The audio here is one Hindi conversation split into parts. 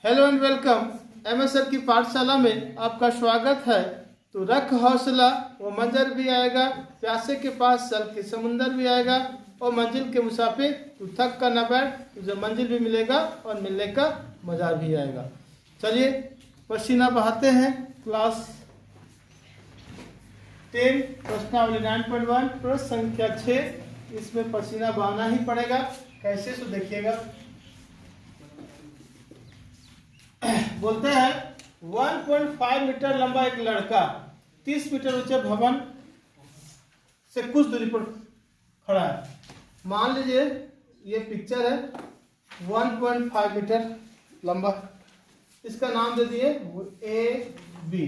Hello and welcome. MS sir की पाठशाला में आपका स्वागत है। तो रख हौसला वो मंजर भी आएगा, प्यासे के पास चल के समुंदर भी आएगा, और मंजिल के मुसाफिर तू थक कर न बैठ, तुझे मंजिल भी मिलेगा और मिलने का मजा भी आएगा। चलिए पसीना बहाते हैं। क्लास 10 प्रश्नावली 9.1 प्रश्न संख्या 6। इसमें पसीना बहाना ही पड़ेगा। कैसे तो देखिएगा। बोलते हैं 1.5 मीटर लंबा एक लड़का 30 मीटर ऊंचे भवन से कुछ दूरी पर खड़ा है। मान लीजिए ये पिक्चर है 1.5 मीटर लंबा, इसका नाम दे दिए ए बी।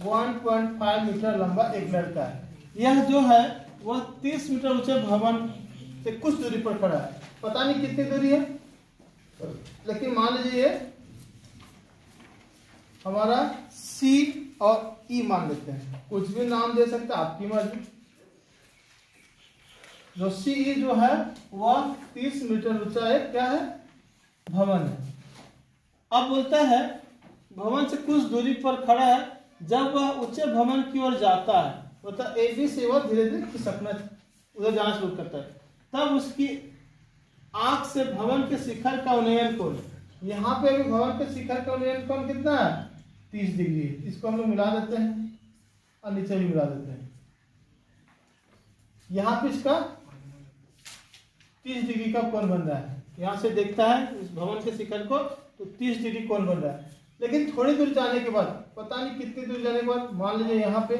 1.5 मीटर लंबा एक लड़का है, यह जो है वह 30 मीटर ऊंचे भवन से कुछ दूरी पर खड़ा है। पता नहीं कितनी दूरी है, लेकिन मान लीजिए हमारा C और E मान लेते हैं। कुछ भी नाम दे सकते हैं, आपकी मर्जी। जो CE जो है वह 30 मीटर ऊंचा एक क्या है, भवन है। अब बोलता है भवन से कुछ दूरी पर खड़ा है। जब वह ऊंचे भवन की ओर जाता है, मतलब AB से वह धीरे धीरे खिसकना उधर जाना शुरू करता है, तब उसकी आंख से भवन के शिखर का उन्नयन कोण, यहाँ पे भी भवन के शिखर का उन्नयन कोण कितना है, 30 डिग्री। इसको हम लोग मिला देते हैं और नीचे भी मिला देते हैं। यहाँ पे इसका 30 डिग्री का कोण बन रहा है। यहाँ से देखता है इस भवन के शिखर को तो 30 डिग्री कोण बन रहा है। लेकिन थोड़ी दूर जाने के बाद, पता नहीं कितनी दूर जाने के बाद, मान लीजिए यहाँ पे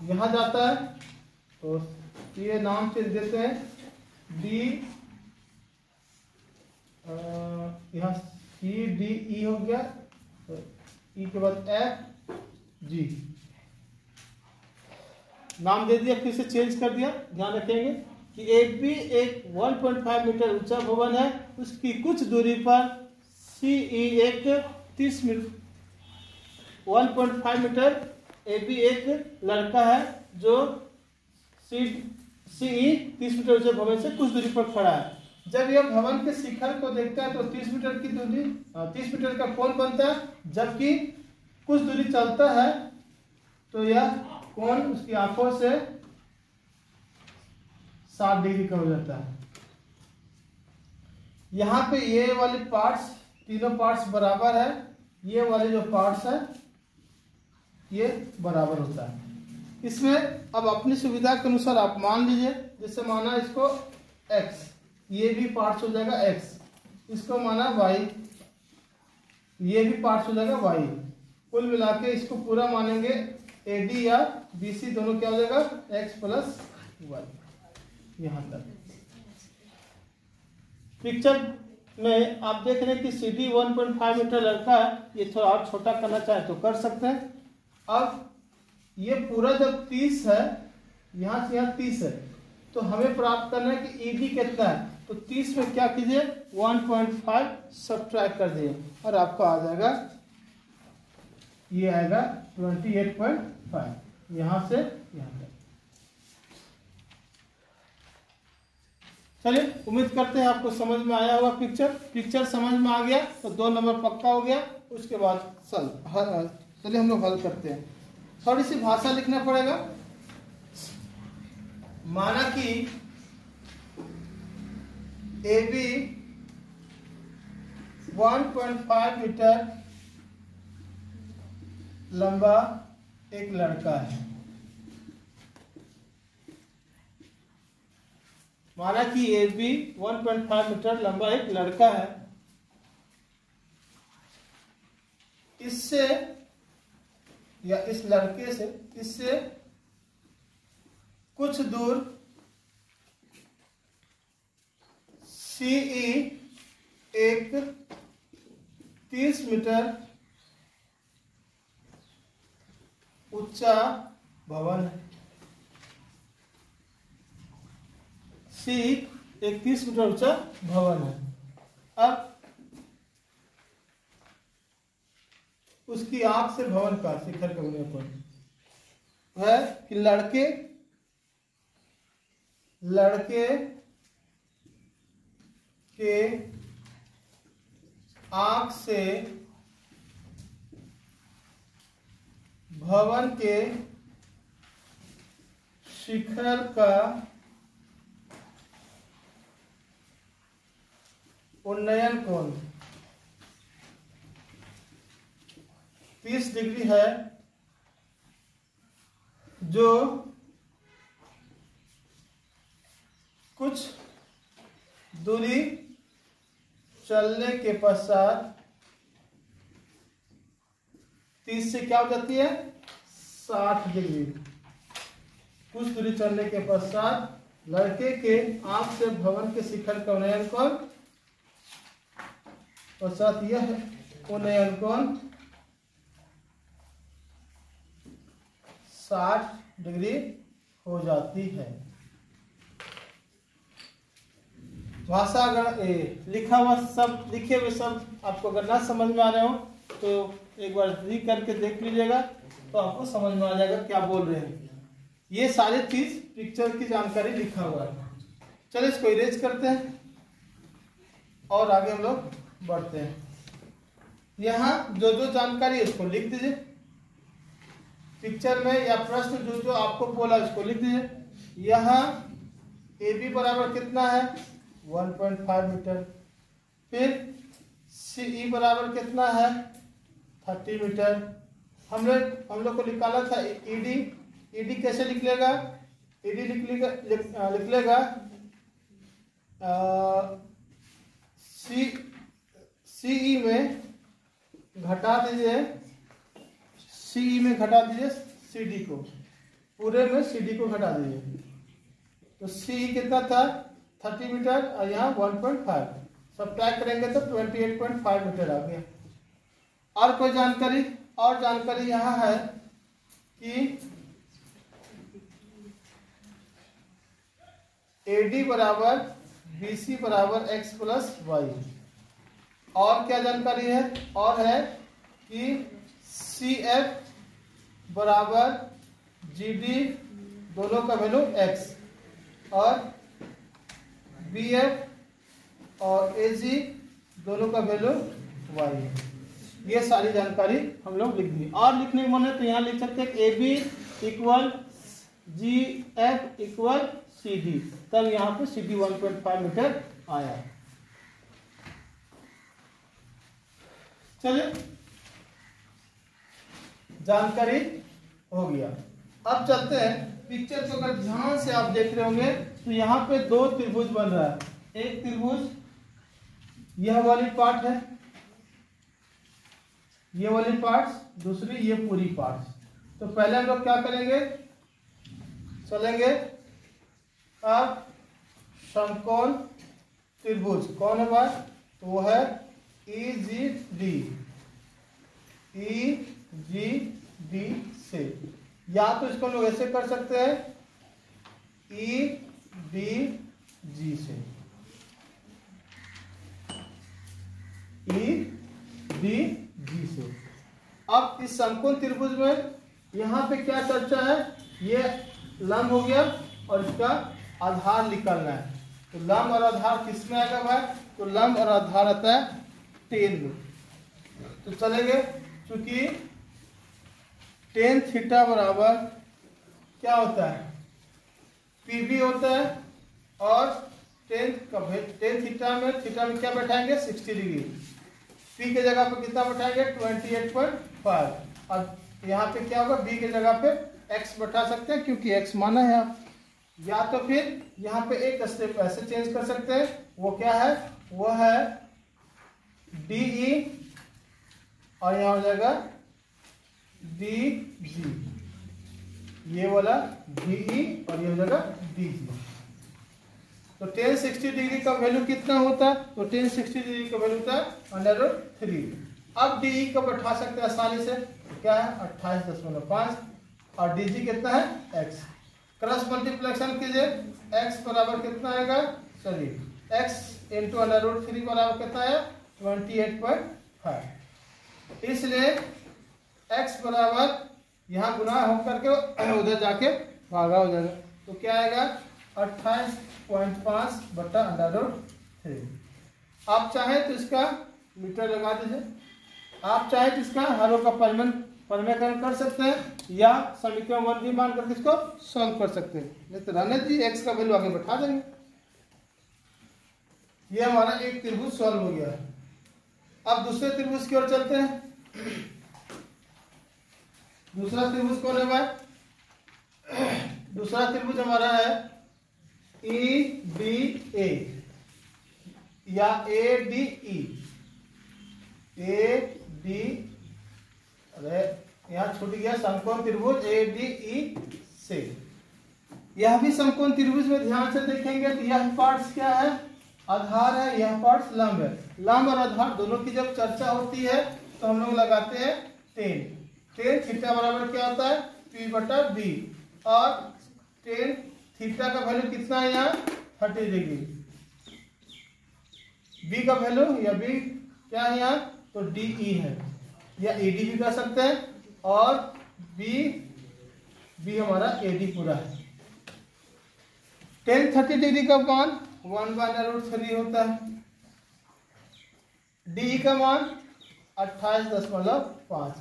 यहाँ जाता है तो ये नाम चेंज देते हैं डी, यहाँ CDE हो गया, तो E के बाद FG नाम दे दिया, फिर से चेंज कर दिया। ध्यान रखेंगे कि एक भी एक 1.5 मीटर ऊंचा भवन है, उसकी कुछ दूरी पर CE एक 30 मीटर 1.5 मीटर AB एक लड़का है जो CE 30 मीटर ऊंचे भवन से कुछ दूरी पर खड़ा है। जब यह भवन के शिखर को देखता है तो 30 मीटर की दूरी 30 मीटर का कोण बनता है। जबकि कुछ दूरी चलता है तो यह कोण उसकी आंखों से 60 डिग्री का हो जाता है। यहाँ पे ये वाली पार्ट्स, तीनों पार्ट्स बराबर है। ये वाले जो पार्ट्स है ये बराबर होता है। इसमें अब अपनी सुविधा के अनुसार आप मान लीजिए, जैसे माना इसको x, ये भी पार्ट्स हो जाएगा x, इसको माना y, ये भी पार्ट्स हो जाएगा y। कुल मिला के इसको पूरा मानेंगे AD या BC दोनों क्या हो जाएगा x प्लस y। यहाँ तक पिक्चर में आप देख रहे हैं कि CD 1.5 मीटर लड़का है। ये थोड़ा और छोटा करना चाहे तो कर सकते हैं। अब ये पूरा जब 30 है, यहाँ से यहाँ 30 है, तो हमें प्राप्त करना है कि ED कितना है। तो 30 में क्या कीजिए 1.5 सब्ट्रैक्ट कर दिए और आपको आ जाएगा, ये आएगा 28.5 यहाँ से यहाँ तक। चलिए उम्मीद करते हैं आपको समझ में आया होगा। पिक्चर समझ में आ गया तो 2 नंबर पक्का हो गया। उसके बाद चलिए हम लोग हल करते हैं। थोड़ी सी भाषा लिखना पड़ेगा। माना कि AB 1.5 मीटर लंबा एक लड़का है। माना कि AB 1.5 मीटर लंबा एक लड़का है। इससे या इस लड़के से, इससे कुछ दूर CE एक 30 मीटर ऊंचा भवन है। CE एक 30 मीटर ऊंचा भवन है। अब उसकी आंख से भवन का शिखर का होने पर है कि लड़के के आंख से भवन के शिखर का उन्नयन कोण 30 डिग्री है, जो कुछ दूरी चलने के पश्चात 30 से क्या हो जाती है 60 डिग्री। कुछ दूरी चलने के पश्चात लड़के के आंख से भवन के शिखर का उन्नयन कोण पश्चात यह उन्नयन कोण 60 डिग्री हो जाती है। भाषा अगर लिखा हुआ सब लिखे हुए सब आपको अगर ना समझ में आ रहे हो तो एक बार री करके देख लीजिएगा, तो आपको समझ में आ जाएगा क्या बोल रहे हैं। ये सारी चीज पिक्चर की जानकारी लिखा हुआ है। चलिए इसको इरेज करते हैं और आगे हम लोग बढ़ते हैं। यहाँ जो जो जानकारी है उसको लिख दीजिए पिक्चर में, या प्रश्न जो जो आपको बोला उसको लिख दीजिए। यहाँ ए बी बराबर कितना है 1.5 मीटर, फिर सी ई बराबर कितना है 30 मीटर। हम लोग को निकाला था ईडी। ईडी कैसे लिख लेगा, ईडी लिख लेगा सीई में घटा दीजिए, सीई में घटा दीजिए सीडी को, पूरे में सीडी को घटा दीजिए। तो सीई कितना था 30 मीटर और यहाँ 1.5, सब्ट्रैक्ट करेंगे तो 28.5 मीटर आ गया। और कोई जानकारी, और जानकारी यहाँ है कि AD बराबर BC बराबर x प्लस वाई। और क्या जानकारी है, और है कि CF बराबर GD दोनों का वैल्यू x, और BF और AG दोनों का वैल्यू y है। ये सारी जानकारी हम लोग लिख दी। और लिखने के मन है तो यहाँ लिख सकते हैं AB equal GF equal CD, तब यहाँ पे CD 1.5 मीटर आया। चलिए जानकारी हो गया। अब चलते हैं पिक्चर को, अगर ध्यान से आप देख रहे होंगे तो यहाँ पे दो त्रिभुज बन रहा है। एक त्रिभुज यह वाली पार्ट है, ये वाली पार्ट, दूसरी ये पूरी पार्ट। तो पहले हम लोग क्या करेंगे, चलेंगे अब समकोण त्रिभुज कौन है भाई, तो वो है EGD। EGD से, या तो इसको लोग ऐसे कर सकते हैं EDG से, EDG से। अब इस समकोण त्रिभुज में यहाँ पे क्या चर्चा है, ये लंब हो गया और इसका आधार निकालना है। तो लंब और आधार किस में आएगा भाई, तो लंब और आधार आता है 10 में। तो चलेंगे, चूंकि tan थीटा बराबर क्या होता है PB होता है, और tan थीटा में क्या बैठाएंगे 60 डिग्री, P के जगह पर कितना बैठाएंगे 28.5। अब यहाँ पे क्या होगा, B के जगह पे x बैठा सकते हैं क्योंकि x माना है आप। या तो फिर यहाँ पे एक स्टेप ऐसे चेंज कर सकते हैं, वो क्या है, वो है DE और यहाँ हो जाएगा DG, ये वाला DE और ये हो जाएगा DG। तो tan 60 डिग्री का वैल्यू कितना होता है, तो tan 60 डिग्री का वैल्यू होता है √3। अब DE को बैठा सकते हैं आसानी से, क्या है 28.5, और DG कितना है x। क्रॉस मल्टीप्लिकेशन कीजिए, x बराबर कितना आएगा, चलिए x इंटू √3 बराबर कितना है 28.5। इसलिए x बराबर यहाँ गुना होकर के उधर जाके भागा हो जाएगा, तो क्या आएगा 28.5 बटा √3। आप चाहें तो इसका मीटर लगा दीजिए। आप चाहे तो इसका हर रो का परिमेयकरण कर सकते हैं या समीकरण 1 भी मान करके इसको सॉल्व कर सकते हैं। नहीं तो रहने दीजिए, एक्स का वैल्यू आगे बैठा देंगे। ये हमारा एक त्रिभुज सॉल्व हो गया है। अब दूसरे त्रिभुज की ओर चलते हैं। दूसरा त्रिभुज कौन है भाई? दूसरा त्रिभुज हमारा है EDA या ADE। AD, अरे यहाँ छूट गया, समकोण त्रिभुज ADE से। यह भी समकोण त्रिभुज में ध्यान से देखेंगे तो यह पार्ट्स क्या है? आधार है, यह पार्ट्स लंब है। लंब और आधार दोनों की जब चर्चा होती है तो हम लोग लगाते हैं टेन थीटा बराबर क्या होता है? P/B। और टेन थीटा का वैल्यू कितना है यहाँ? 30 डिग्री। बी का वैल्यू या बी क्या है यहाँ? तो DE है, या AD भी कर सकते हैं। और बी हमारा AD पूरा है। टेन 30 डिग्री का मान 1/√3 होता है। DE का मान 28.5।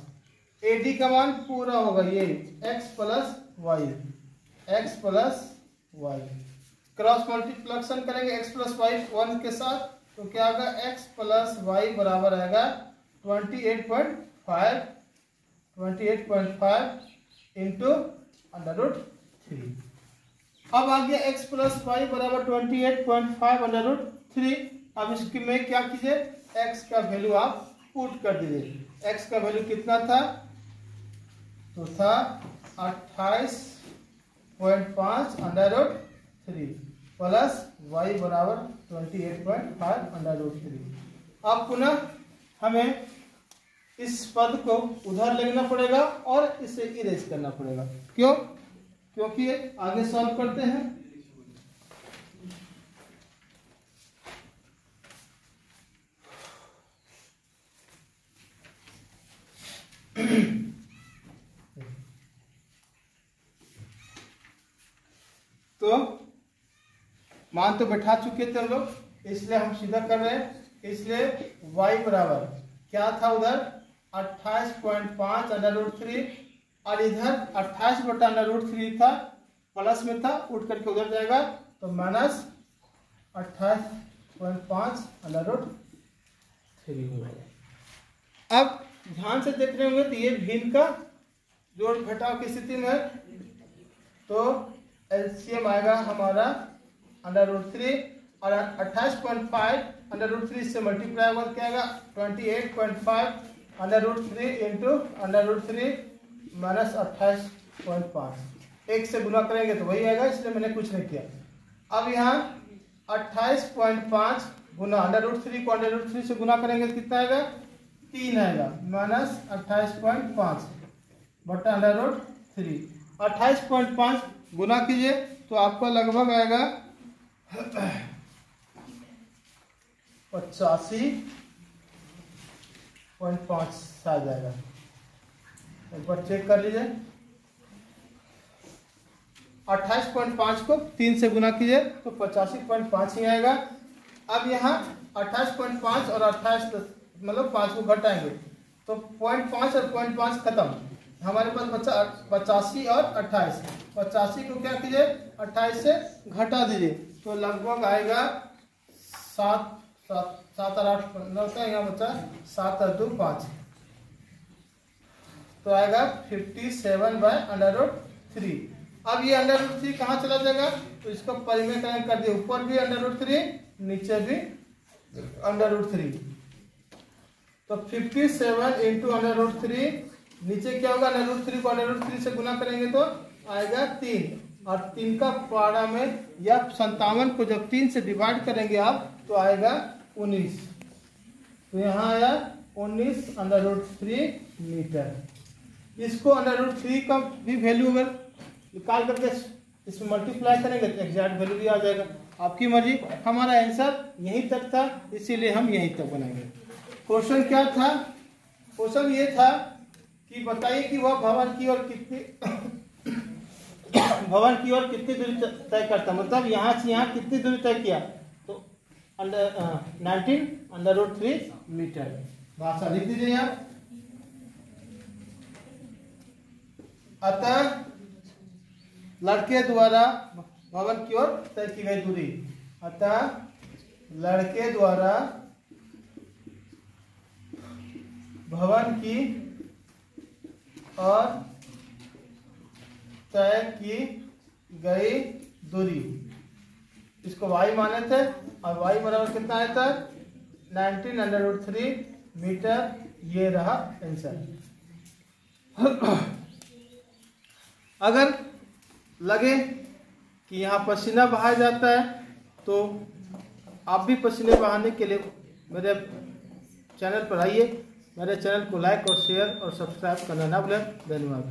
AD का मान पूरा होगा ये x plus y. Cross multiplication करेंगे x प्लस वाई 1 के साथ, तो क्या होगा? x प्लस वाई बराबर आएगा 28.5 इंटू √3। अब आ गया x प्लस वाई बराबर 28.5 √3। अब इसकी में क्या कीजिए? x का वैल्यू आप पुट कर दीजिए। x का वैल्यू कितना था? तो था 28.5 √3 प्लस y बराबर 28.5 √3। अब पुनः हमें इस पद को उधर लेना पड़ेगा और इसे इरेज करना पड़ेगा। क्यों? क्योंकि आगे सॉल्व करते हैं। तो मान तो बैठा चुके थे हम लोग, इसलिए हम सीधा कर रहे हैं। इसलिए y बराबर क्या था? उधर 28.5 √3 और इधर 28/√3 था, प्लस में था, उठ करके उधर जाएगा तो माइनस 28.5 √3 होगा। अब ध्यान से देख रहे होंगे तो ये भिन्न का जोड़ घटाव की स्थिति में है, तो एलसीएम आएगा हमारा √3 और 28.5 √3 से मल्टीप्लाई होगा क्या आएगा? 28.5 √3 इंटू √3 माइनस 28.5। एक से गुना करेंगे तो वही आएगा, इसलिए मैंने कुछ नहीं किया। अब यहाँ 28.5 गुना √3 को √3 से गुना करेंगे तो कितना आएगा? 3 आएगा, माइनस 28.5 बटा √3। 28.5 गुना कीजिए तो आपका लगभग आएगा 85.5 आ जाएगा। एक बार चेक कर लीजिए। 28.5 को 3 से गुना कीजिए तो 85.5 ही आएगा। अब यहाँ 28.5 और 28 मतलब 5 को घटाएंगे तो 0.5 और 0.5 खत्म। हमारे पास बचा 85 और 28। 85 को क्या कीजिए? 28 से घटा दीजिए तो लगभग आएगा 7 और 8 होता है, यहाँ बचा 7 और 2 5, तो आएगा 57/√3। अब ये √3 कहाँ चला जाएगा? तो इसको परिमेयकरण कर दिए, ऊपर भी √3 नीचे भी √3, तो 57 इंटू √3 नीचे क्या होगा? √3 को √3 से गुना करेंगे तो आएगा 3, और 3 का पारा में या 57 को जब 3 से डिवाइड करेंगे आप तो आएगा 19, तो यहाँ आया 19√3 मीटर। इसको √3 का भी वैल्यू अगर निकाल करके इसमें मल्टीप्लाई करेंगे तो एग्जैक्ट वैल्यू भी आ जाएगा। आपकी मर्जी। हमारा आंसर यहीं तक था, इसीलिए हम यहीं तक बनाएंगे। क्वेश्चन क्या था? क्वेश्चन ये था कि बताइए कि वह भवन की ओर कितनी दूरी तय करता, मतलब यहाँ से यहाँ कितनी दूरी तय किया। तो 19√3 मीटर। भाषा लिख दीजिए यहाँ। अतः लड़के द्वारा भवन की ओर तय की गई दूरी, अतः लड़के द्वारा भवन की और तय की गई दूरी, इसको y माने थे और y बराबर कितना आया था 19√3 मीटर। ये रहा आंसर। अगर लगे कि यहाँ पसीना बहाया जाता है तो आप भी पसीने बहाने के लिए मेरे चैनल पर आइए। मेरे चैनल को लाइक और शेयर और सब्सक्राइब करना ना भूलें। धन्यवाद।